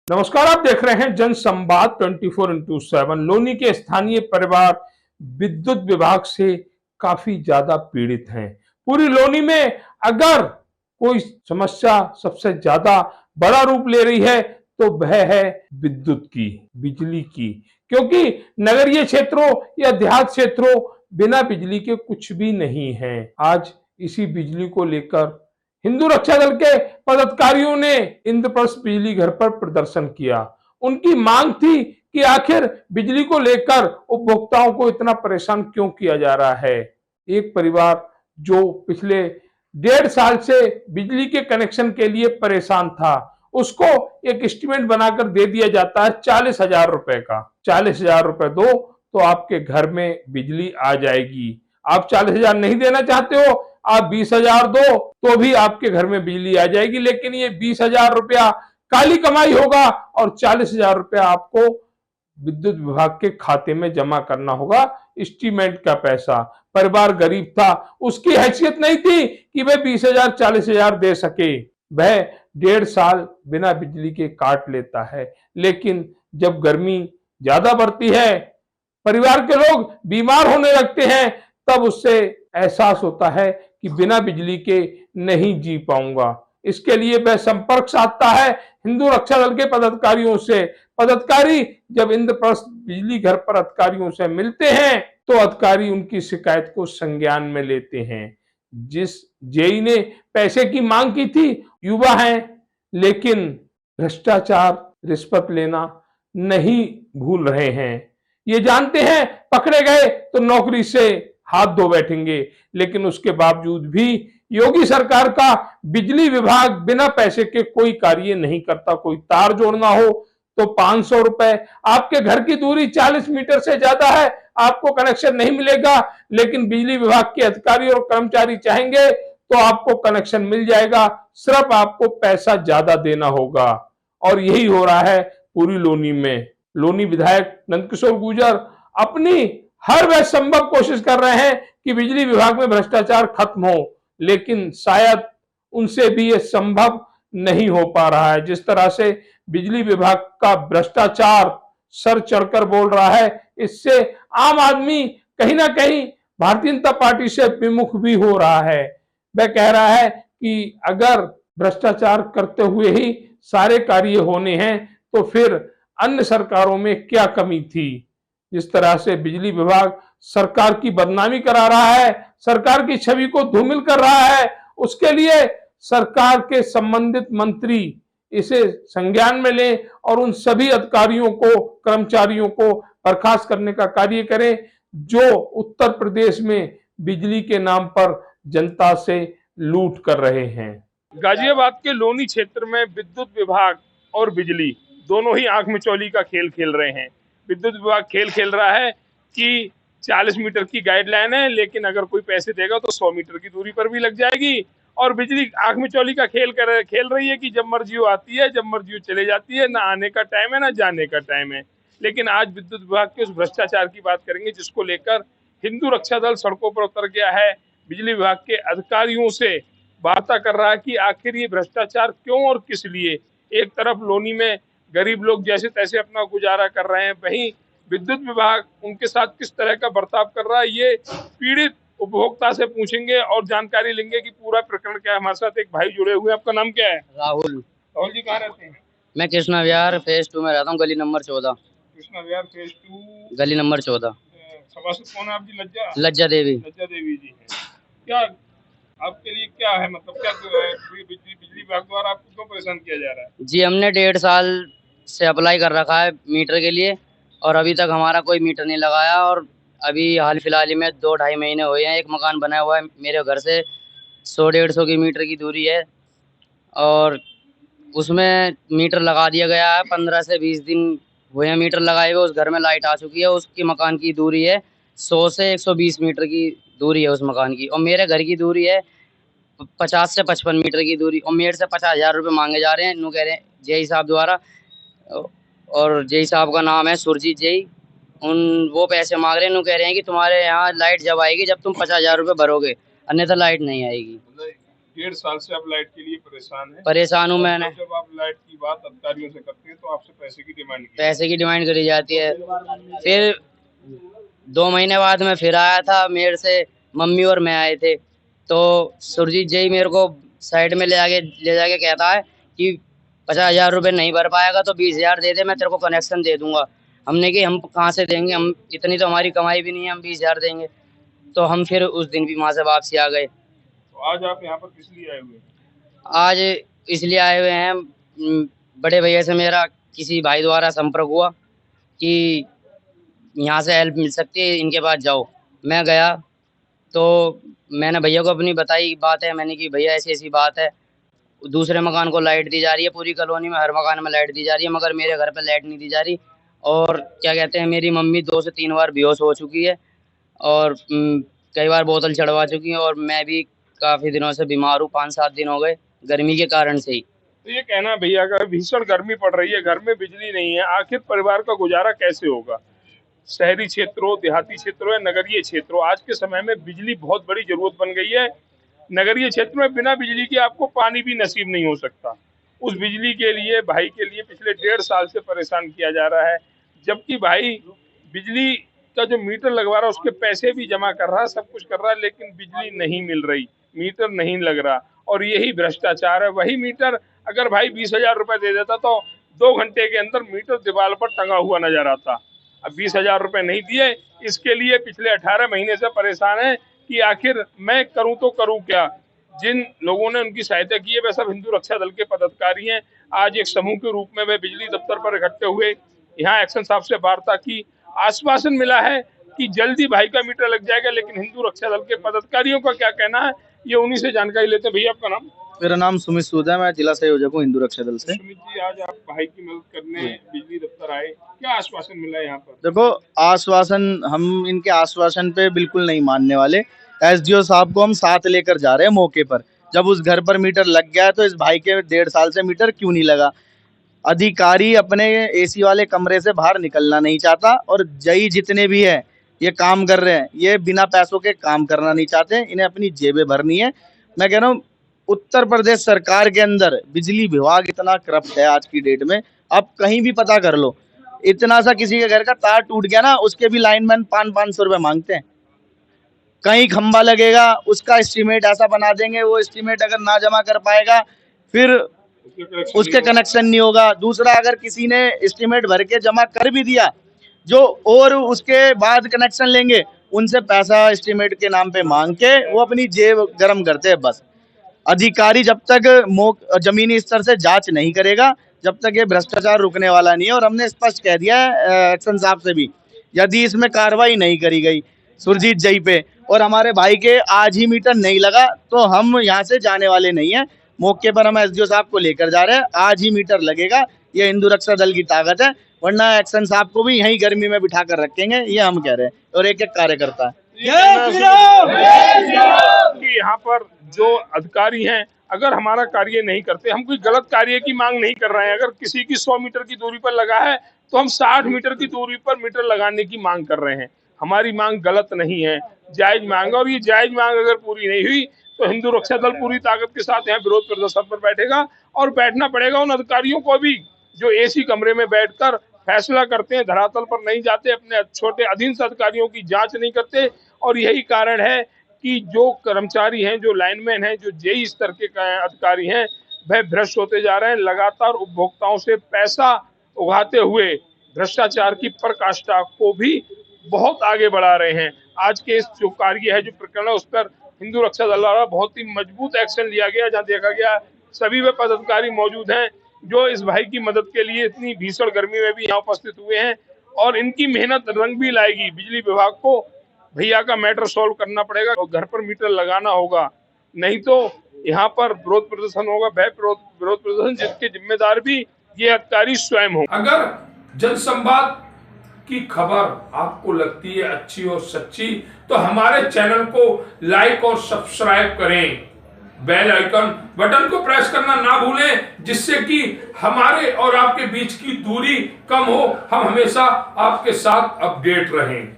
नमस्कार, आप देख रहे हैं जन संवाद 24x7। लोनी के स्थानीय परिवार विद्युत विभाग से काफी ज्यादा पीड़ित हैं। पूरी लोनी में अगर कोई समस्या सबसे ज्यादा बड़ा रूप ले रही है तो वह है विद्युत की, बिजली की, क्योंकि नगरीय क्षेत्रों या देहात क्षेत्रों बिना बिजली के कुछ भी नहीं है। आज इसी बिजली को लेकर हिंदू रक्षा दल के पदाधिकारियों ने इंद्रप्रस्थ बिजली घर पर प्रदर्शन किया। उनकी मांग थी कि आखिर बिजली को लेकर उपभोक्ताओं को इतना परेशान क्यों किया जा रहा है। एक परिवार जो पिछले 1.5 साल से बिजली के कनेक्शन के लिए परेशान था, उसको एक एस्टीमेट बनाकर दे दिया जाता है 40,000 रुपए का। 40,000 रुपए दो तो आपके घर में बिजली आ जाएगी। आप 40,000 नहीं देना चाहते हो, आप 20,000 दो तो भी आपके घर में बिजली आ जाएगी। लेकिन ये 20,000 रुपया काली कमाई होगा और 40,000 रुपया आपको विद्युत विभाग के खाते में जमा करना होगा। एस्टीमेट का पैसा, परिवार गरीब था, उसकी हैसियत नहीं थी कि वह 20,000 40,000 दे सके। वह 1.5 साल बिना बिजली के काट लेता है। लेकिन जब गर्मी ज्यादा बढ़ती है, परिवार के लोग बीमार होने लगते हैं, तब उससे एहसास होता है कि बिना बिजली के नहीं जी पाऊंगा। इसके लिए वह संपर्क साधता है हिंदू रक्षा दल के पदाधिकारियों से। पदाधिकारी जब इंद्रप्रस्थ बिजली घर पर अधिकारियों से मिलते हैं तो अधिकारी उनकी शिकायत को संज्ञान में लेते हैं। जिस जेई ने पैसे की मांग की थी, युवा हैं, लेकिन भ्रष्टाचार, रिश्वत लेना नहीं भूल रहे हैं। ये जानते हैं पकड़े गए तो नौकरी से हाथ धो बैठेंगे। लेकिन उसके बावजूद भी योगी सरकार का बिजली विभाग बिना पैसे के कोई कार्य नहीं करता। कोई तार जोड़ना हो तो 500 रुपए, आपके घर की दूरी 40 मीटर से ज्यादा है, आपको कनेक्शन नहीं मिलेगा। लेकिन बिजली विभाग के अधिकारी और कर्मचारी चाहेंगे तो आपको कनेक्शन मिल जाएगा, सिर्फ आपको पैसा ज्यादा देना होगा। और यही हो रहा है पूरी लोनी में। लोनी विधायक नंदकिशोर गुर्जर अपनी हर वह संभव कोशिश कर रहे हैं कि बिजली विभाग में भ्रष्टाचार खत्म हो, लेकिन शायद उनसे भी यह संभव नहीं हो पा रहा है। जिस तरह से बिजली विभाग का भ्रष्टाचार सर चढ़कर बोल रहा है, इससे आम आदमी कहीं ना कहीं भारतीय जनता पार्टी से विमुख भी हो रहा है। वह कह रहा है कि अगर भ्रष्टाचार करते हुए ही सारे कार्य होने हैं तो फिर अन्य सरकारों में क्या कमी थी। जिस तरह से बिजली विभाग सरकार की बदनामी करा रहा है, सरकार की छवि को धूमिल कर रहा है, उसके लिए सरकार के संबंधित मंत्री इसे संज्ञान में लें और उन सभी अधिकारियों को, कर्मचारियों को बर्खास्त करने का कार्य करें जो उत्तर प्रदेश में बिजली के नाम पर जनता से लूट कर रहे हैं। गाजियाबाद के लोनी क्षेत्र में विद्युत विभाग और बिजली दोनों ही आंख मिचौली का खेल खेल रहे हैं। विद्युत विभाग खेल खेल रहा है कि 40 मीटर की गाइडलाइन है, लेकिन अगर कोई पैसे देगा तो 100 मीटर की दूरी पर भी लग जाएगी। और बिजली आंख मिचौली का खेल खेल रही है कि जब मर्जी वो आती है, जब मर्जी वो चले जाती है, ना आने का टाइम है ना जाने का टाइम है। लेकिन आज विद्युत विभाग के उस भ्रष्टाचार की बात करेंगे जिसको लेकर हिंदू रक्षा दल सड़कों पर उतर गया है। बिजली विभाग के अधिकारियों से वार्ता कर रहा है कि आखिर ये भ्रष्टाचार क्यों और किस लिए। एक तरफ लोनी में गरीब लोग जैसे तैसे अपना गुजारा कर रहे हैं, वहीं विद्युत विभाग उनके साथ किस तरह का बर्ताव कर रहा है, ये पीड़ित उपभोक्ता से पूछेंगे और जानकारी लेंगे कि पूरा प्रकरण क्या है। हमारे साथ एक भाई जुड़े हुए हैं, आपका नाम क्या है? राहुल। राहुल जी कहाँ रहते हैं? मैं कृष्णा विहार फेज 2 में रहता हूँ, गली नंबर 14। कृष्णा विहार फेज 2 गली नंबर 14। सभासद कौन है आप जी? लज्जा देवी। लज्जा देवी जी है। क्या आपके लिए क्या है, मतलब क्या बिजली विभाग द्वारा आपको क्यों परेशान किया जा रहा है? जी, हमने 1.5 साल से अप्लाई कर रखा है मीटर के लिए और अभी तक हमारा कोई मीटर नहीं लगाया। और अभी हाल फिलहाल ही में 2-2.5 महीने हुए हैं। एक मकान बना हुआ है मेरे घर से 100-150 की मीटर की दूरी है और उसमें मीटर लगा दिया गया है। 15 से 20 दिन हुए हैं मीटर लगाए हुए। उस घर में लाइट आ चुकी है। उसकी मकान की दूरी है 100 से 120 मीटर की दूरी है उस मकान की, और मेरे घर की दूरी है 50 से 55 मीटर की दूरी। और मेरे से 50,000 रुपये मांगे जा रहे हैं, नु कह रहे हैं जेई साहब द्वारा, और जेई साहब का नाम है सुरजीत जेई। वो पैसे मांग रहे हैं, नु कह रहे हैं कि तुम्हारे यहाँ लाइट जब आएगी जब तुम 50,000 रुपये भरोगे, अन्यथा लाइट नहीं आएगी। 1.5 साल से आप लाइट के लिए परेशान हैं। परेशान हूँ मैंने। जब आप लाइट की बात अधिकारियों से करते हैं तो आपसे पैसे की डिमांड की पैसे की डिमांड करी जाती है। फिर 2 महीने बाद मैं फिर आया था, मेरे से मम्मी और मैं आए थे, तो सुरजीत जी मेरे को साइड में ले जाके कहता है कि 50,000 रुपये नहीं भर पाएगा तो 20,000 दे दे, मैं तेरे को कनेक्शन दे दूंगा। हमने कि हम कहाँ से देंगे, हम इतनी तो हमारी कमाई भी नहीं है, हम 20,000 देंगे। तो हम फिर उस दिन भी वहाँ से वापसी आ गए। तो आज आप यहाँ पर किस लिए आए हुए हैं? आज इसलिए आए हुए हैं, बड़े भैया से मेरा किसी भाई द्वारा संपर्क हुआ कि यहाँ से हेल्प मिल सकती है, इनके पास जाओ। मैं गया तो मैंने भैया को अपनी बताई बात है, मैंने कि भैया ऐसी ऐसी बात है, दूसरे मकान को लाइट दी जा रही है, पूरी कॉलोनी में हर मकान में लाइट दी जा रही है, मगर मेरे घर पे लाइट नहीं दी जा रही। और क्या कहते हैं, मेरी मम्मी 2 से 3 बार बेहोश हो चुकी है और कई बार बोतल चढ़वा चुकी है, और मैं भी काफ़ी दिनों से बीमार हूँ, 5-7 दिन हो गए गर्मी के कारण से ही। तो ये कहना भैया का, भीषण गर्मी पड़ रही है, घर में बिजली नहीं है, आखिर परिवार का गुजारा कैसे होगा? शहरी क्षेत्रों, देहाती क्षेत्रों या नगरीय क्षेत्रों, आज के समय में बिजली बहुत बड़ी जरूरत बन गई है। नगरीय क्षेत्र में बिना बिजली के आपको पानी भी नसीब नहीं हो सकता। उस बिजली के लिए भाई के लिए पिछले 1.5 साल से परेशान किया जा रहा है, जबकि भाई बिजली का जो मीटर लगवा रहा है उसके पैसे भी जमा कर रहा है, सब कुछ कर रहा है, लेकिन बिजली नहीं मिल रही, मीटर नहीं लग रहा। और यही भ्रष्टाचार है। वही मीटर अगर भाई 20,000 रुपए दे देता तो 2 घंटे के अंदर मीटर दीवार पर टंगा हुआ नजर आता। अब 20,000 रुपए नहीं दिए, इसके लिए पिछले 18 महीने से परेशान है कि आखिर मैं करूं तो करूं क्या। जिन लोगों ने उनकी सहायता की है वे सब हिंदू रक्षा दल के पदाधिकारी हैं। आज एक समूह के रूप में वे बिजली दफ्तर पर इकट्ठे हुए, यहाँ एक्शन साहब से वार्ता की, आश्वासन मिला है कि जल्दी भाई का मीटर लग जाएगा। लेकिन हिंदू रक्षा दल के पदाधिकारियों का क्या कहना है, ये उन्हीं से जानकारी लेते हैं। भैया आपका नाम? मेरा नाम सुमित सूद है, मैं जिला संयोजक हूँ हिंदू रक्षा दल से। सुमित जी, आज आप भाई की मदद करने बिजली दफ्तर आए, क्या आश्वासन मिला यहाँ पर? देखो, आश्वासन, हम इनके आश्वासन पे बिल्कुल नहीं मानने वाले। एसडीओ साहब को हम साथ लेकर जा रहे हैं मौके पर। जब उस घर पर मीटर लग गया है तो इस भाई के 1.5 साल से मीटर क्यों नहीं लगा? अधिकारी अपने एसी वाले कमरे से बाहर निकलना नहीं चाहता, और जई जितने भी है ये काम कर रहे हैं, ये बिना पैसों के काम करना नहीं चाहते, इन्हें अपनी जेबें भरनी है। मैं कह रहा हूँ, उत्तर प्रदेश सरकार के अंदर बिजली विभाग इतना करप्ट है आज की डेट में, आप कहीं भी पता कर लो। इतना सा किसी के घर का तार टूट गया ना, उसके भी लाइनमैन 500-500 रुपए मांगते हैं। कहीं खंबा लगेगा, उसका एस्टीमेट ऐसा बना देंगे, वो एस्टीमेट अगर ना जमा कर पाएगा फिर उसके कनेक्शन नहीं होगा। दूसरा, अगर किसी ने एस्टीमेट भर के जमा कर भी दिया, जो और उसके बाद कनेक्शन लेंगे उनसे पैसा एस्टीमेट के नाम पे मांग के वो अपनी जेब गरम करते हैं बस। अधिकारी जब तक जमीनी स्तर से जांच नहीं करेगा, जब तक ये भ्रष्टाचार रुकने वाला नहीं है। और हमने स्पष्ट कह दिया है एक्शन साहब से भी, यदि इसमें कार्रवाई नहीं करी गई सुरजीत जई पे और हमारे भाई के आज ही मीटर नहीं लगा तो हम यहाँ से जाने वाले नहीं है। मौके पर हम एसडीओ साहब को लेकर जा रहे हैं, आज ही मीटर लगेगा। ये हिंदू रक्षा दल की ताकत है, वरना एक्शन साहब को भी यहीं गर्मी में बिठा कर रखेंगे, ये हम कह रहे हैं। और एक एक कार्यकर्ता है कि यहाँ पर जो अधिकारी हैं, अगर हमारा कार्य नहीं करते, हम कोई गलत कार्य की मांग नहीं कर रहे हैं। अगर किसी की 100 मीटर की दूरी पर लगा है तो हम 60 मीटर की दूरी पर मीटर लगाने की मांग कर रहे हैं। हमारी मांग गलत नहीं है, जायज मांग है। और ये जायज मांग अगर पूरी नहीं हुई तो हिंदू रक्षा दल पूरी ताकत के साथ यहाँ विरोध प्रदर्शन पर बैठेगा। और बैठना पड़ेगा उन अधिकारियों को भी जो एसी कमरे में बैठकर फैसला करते हैं, धरातल पर नहीं जाते, अपने छोटे अधीनस्थ अधिकारियों की जांच नहीं करते। और यही कारण है कि जो कर्मचारी हैं, जो लाइनमैन हैं, जो जेई स्तर के अधिकारी हैं, वह भ्रष्ट होते जा रहे हैं। लगातार उपभोक्ताओं से पैसा उगाते हुए भ्रष्टाचार की पराकाष्ठा को भी बहुत आगे बढ़ा रहे हैं। आज के इस जो कार्य है, जो प्रकरण है, उस पर हिंदू रक्षा दल द्वारा बहुत ही मजबूत एक्शन लिया गया, जहां देखा गया सभी वे पदाधिकारी मौजूद हैं जो इस भाई की मदद के लिए इतनी भीषण गर्मी में भी यहाँ उपस्थित हुए हैं। और इनकी मेहनत रंग भी लाएगी। बिजली विभाग को भैया का मैटर सॉल्व करना पड़ेगा और घर पर मीटर लगाना होगा, नहीं तो यहाँ पर विरोध प्रदर्शन होगा, विरोध प्रदर्शन जिसके जिम्मेदार भी ये अधिकारी स्वयं हो। अगर जनसंवाद की खबर आपको लगती है अच्छी और सच्ची तो हमारे चैनल को लाइक और सब्सक्राइब करें, बेल आइकन बटन को प्रेस करना ना भूलें, जिससे कि हमारे और आपके बीच की दूरी कम हो, हम हमेशा आपके साथ अपडेट रहें।